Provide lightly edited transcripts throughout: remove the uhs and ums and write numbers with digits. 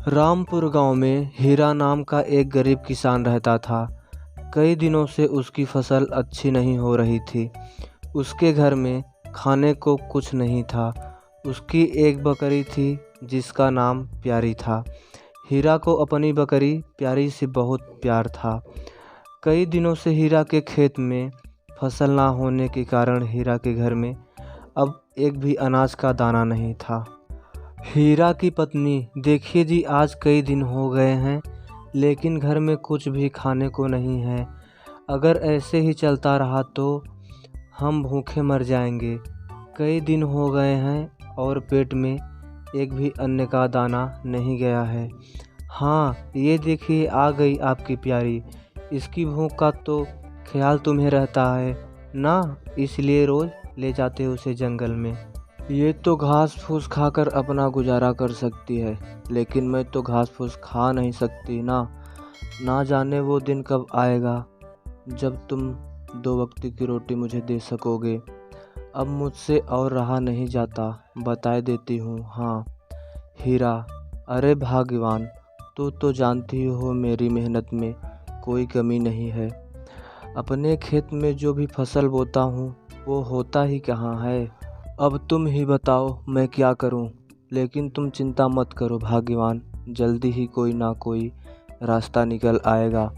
रामपुर गांव में हीरा नाम का एक गरीब किसान रहता था। कई दिनों से उसकी फसल अच्छी नहीं हो रही थी। उसके घर में खाने को कुछ नहीं था। उसकी एक बकरी थी जिसका नाम प्यारी था। हीरा को अपनी बकरी प्यारी से बहुत प्यार था। कई दिनों से हीरा के खेत में फसल ना होने के कारण हीरा के घर में अब एक भी अनाज का दाना नहीं था। हीरा की पत्नी, देखिए जी, आज कई दिन हो गए हैं लेकिन घर में कुछ भी खाने को नहीं है। अगर ऐसे ही चलता रहा तो हम भूखे मर जाएंगे। कई दिन हो गए हैं और पेट में एक भी अन्न का दाना नहीं गया है। हाँ, ये देखिए आ गई आपकी प्यारी। इसकी भूख का तो ख्याल तुम्हें रहता है ना, इसलिए रोज़ ले जाते हो उसे जंगल में। ये तो घास फूस खाकर अपना गुजारा कर सकती है, लेकिन मैं तो घास फूस खा नहीं सकती ना। ना जाने वो दिन कब आएगा जब तुम 2 वक्त की रोटी मुझे दे सकोगे। अब मुझसे और रहा नहीं जाता, बता देती हूँ। हाँ हीरा, अरे भाग्यवान, तू तो जानती हो मेरी मेहनत में कोई कमी नहीं है। अपने खेत में जो भी फसल बोता हूँ वो होता ही कहाँ है। अब तुम ही बताओ मैं क्या करूं। लेकिन तुम चिंता मत करो भाग्यवान, जल्दी ही कोई ना कोई रास्ता निकल आएगा।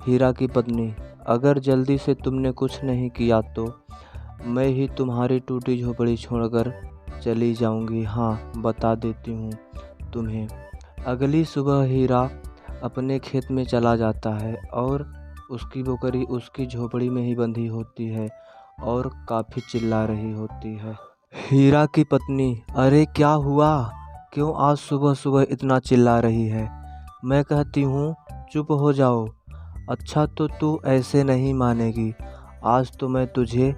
हीरा की पत्नी, अगर जल्दी से तुमने कुछ नहीं किया तो मैं ही तुम्हारी टूटी झोपड़ी छोड़कर चली जाऊंगी। हाँ, बता देती हूँ तुम्हें। अगली सुबह हीरा अपने खेत में चला जाता है और उसकी बकरी उसकी झोपड़ी में ही बंधी होती है और काफ़ी चिल्ला रही होती है। हीरा की पत्नी, अरे क्या हुआ, क्यों आज सुबह सुबह इतना चिल्ला रही है? मैं कहती हूँ चुप हो जाओ। अच्छा तो तू ऐसे नहीं मानेगी। आज तो मैं तुझे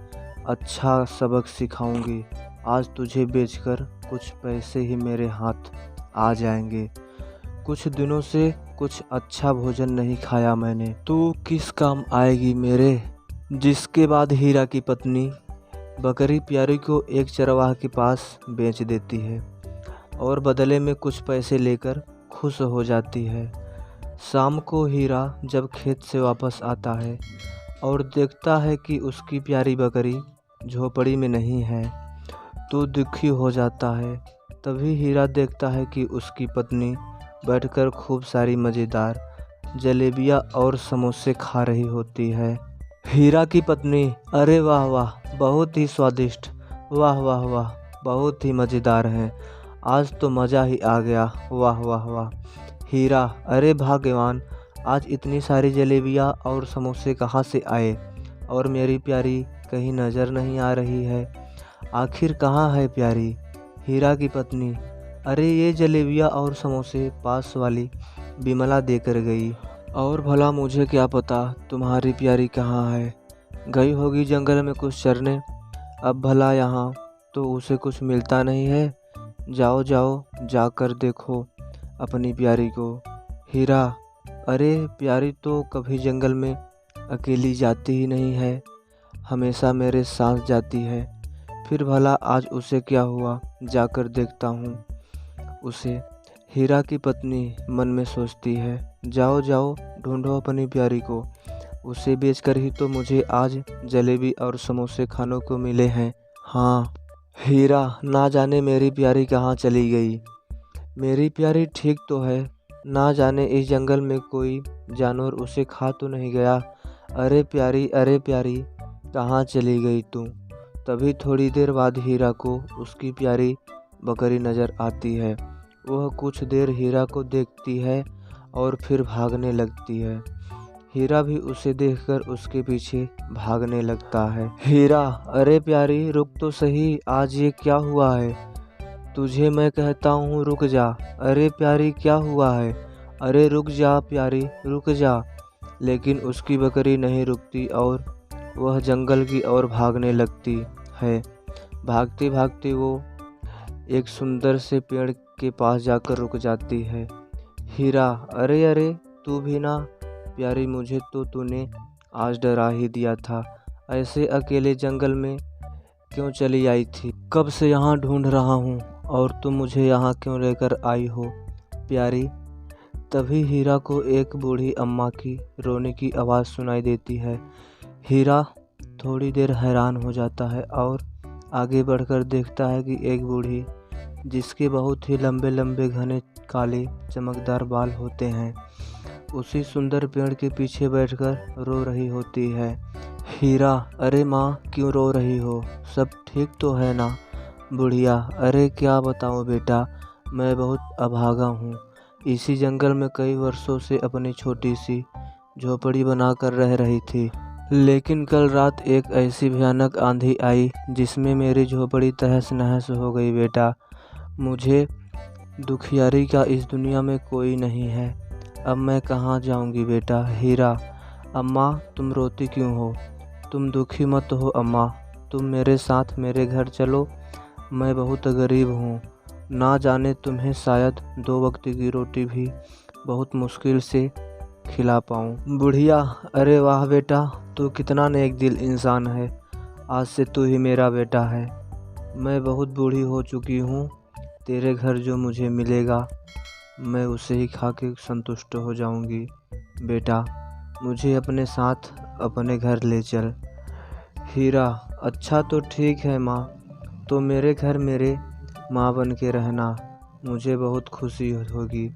अच्छा सबक सिखाऊंगी। आज तुझे बेचकर कुछ पैसे ही मेरे हाथ आ जाएंगे। कुछ दिनों से कुछ अच्छा भोजन नहीं खाया मैंने। तू किस काम आएगी मेरे? जिसके बाद हीरा की पत्नी बकरी प्यारी को एक चरवाहा के पास बेच देती है और बदले में कुछ पैसे लेकर खुश हो जाती है। शाम को हीरा जब खेत से वापस आता है और देखता है कि उसकी प्यारी बकरी झोपड़ी में नहीं है तो दुखी हो जाता है। तभी हीरा देखता है कि उसकी पत्नी बैठकर खूब सारी मज़ेदार जलेबियाँ और समोसे खा रही होती है। हीरा की पत्नी, अरे वाह वाह, बहुत ही स्वादिष्ट, वाह वाह वाह, बहुत ही मज़ेदार हैं। आज तो मज़ा ही आ गया, वाह वाह वाह। हीरा, अरे भाग्यवान, आज इतनी सारी जलेबियाँ और समोसे कहाँ से आए और मेरी प्यारी कहीं नज़र नहीं आ रही है। आखिर कहाँ है प्यारी? हीरा की पत्नी, अरे ये जलेबियाँ और समोसे पास वाली बिमला देकर गई, और भला मुझे क्या पता तुम्हारी प्यारी कहाँ है। गई होगी जंगल में कुछ चरने। अब भला यहाँ तो उसे कुछ मिलता नहीं है। जाओ जाओ, जाकर देखो अपनी प्यारी को। हीरा, अरे प्यारी तो कभी जंगल में अकेली जाती ही नहीं है, हमेशा मेरे साथ जाती है। फिर भला आज उसे क्या हुआ, जाकर देखता हूँ उसे। हीरा की पत्नी मन में सोचती है, जाओ जाओ, ढूंढो अपनी प्यारी को। उसे बेचकर ही तो मुझे आज जलेबी और समोसे खाने को मिले हैं। हाँ हीरा, ना जाने मेरी प्यारी कहाँ चली गई। मेरी प्यारी ठीक तो है, ना जाने इस जंगल में कोई जानवर उसे खा तो नहीं गया। अरे प्यारी, अरे प्यारी, कहाँ चली गई तू? तभी थोड़ी देर बाद हीरा को उसकी प्यारी बकरी नज़र आती है। वह कुछ देर हीरा को देखती है और फिर भागने लगती है। हीरा भी उसे देखकर उसके पीछे भागने लगता है। हीरा, अरे प्यारी रुक तो सही, आज ये क्या हुआ है? तुझे मैं कहता हूँ रुक जा। अरे प्यारी क्या हुआ है? अरे रुक जा प्यारी, रुक जा। लेकिन उसकी बकरी नहीं रुकती और वह जंगल की ओर भागने लगती है। भागते भागते वो एक सुंदर से पेड़ के पास जाकर रुक जाती है। हीरा, अरे अरे, तू भी ना प्यारी, मुझे तो तूने आज डरा ही दिया था। ऐसे अकेले जंगल में क्यों चली आई थी? कब से यहाँ ढूंढ रहा हूँ और तुम मुझे यहाँ क्यों लेकर आई हो? प्यारी, तभी हीरा को एक बूढ़ी अम्मा की रोने की आवाज़ सुनाई देती है। हीरा थोड़ी देर हैरान हो जाता है और आगे बढ़कर देखता है कि एक बूढ़ी, जिसके बहुत ही लंबे लंबे घने काले चमकदार बाल होते हैं, उसी सुंदर पेड़ के पीछे बैठकर रो रही होती है। हीरा, अरे माँ क्यों रो रही हो, सब ठीक तो है ना? बुढ़िया, अरे क्या बताऊँ बेटा, मैं बहुत अभागा हूँ। इसी जंगल में कई वर्षों से अपनी छोटी सी झोपड़ी बनाकर रह रही थी, लेकिन कल रात एक ऐसी भयानक आंधी आई जिसमें मेरी झोपड़ी तहस नहस हो गई बेटा। मुझे दुखियारी का इस दुनिया में कोई नहीं है, अब मैं कहाँ जाऊँगी बेटा। हीरा, अम्मा तुम रोती क्यों हो? तुम दुखी मत हो अम्मा, तुम मेरे साथ मेरे घर चलो, मैं बहुत गरीब हूँ, ना जाने तुम्हें शायद 2 वक्त की रोटी भी बहुत मुश्किल से खिला पाऊँ। बुढ़िया, अरे वाह बेटा, तू कितना नेक दिल इंसान है, आज से तू ही मेरा बेटा है। मैं बहुत बूढ़ी हो चुकी हूँ, तेरे घर जो मुझे मिलेगा मैं उसे ही खा के संतुष्ट हो जाऊँगी। बेटा, मुझे अपने साथ अपने घर ले चल। हीरा, अच्छा तो ठीक है माँ, तो मेरे घर मेरे माँ बन के रहना, मुझे बहुत खुशी होगी।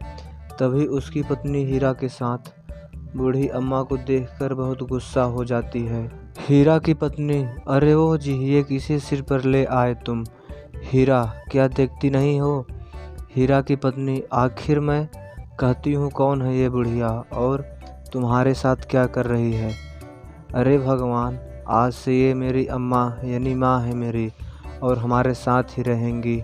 तभी उसकी पत्नी हीरा के साथ बूढ़ी अम्मा को देखकर बहुत गुस्सा हो जाती है। हीरा की पत्नी, अरे वो जी, ये किसे सिर पर ले आए तुम? हीरा, क्या देखती नहीं हो? हीरा की पत्नी, आखिर मैं कहती हूँ कौन है ये बुढ़िया और तुम्हारे साथ क्या कर रही है? अरे भगवान, आज से ये मेरी अम्मा यानी माँ है मेरी, और हमारे साथ ही रहेंगी।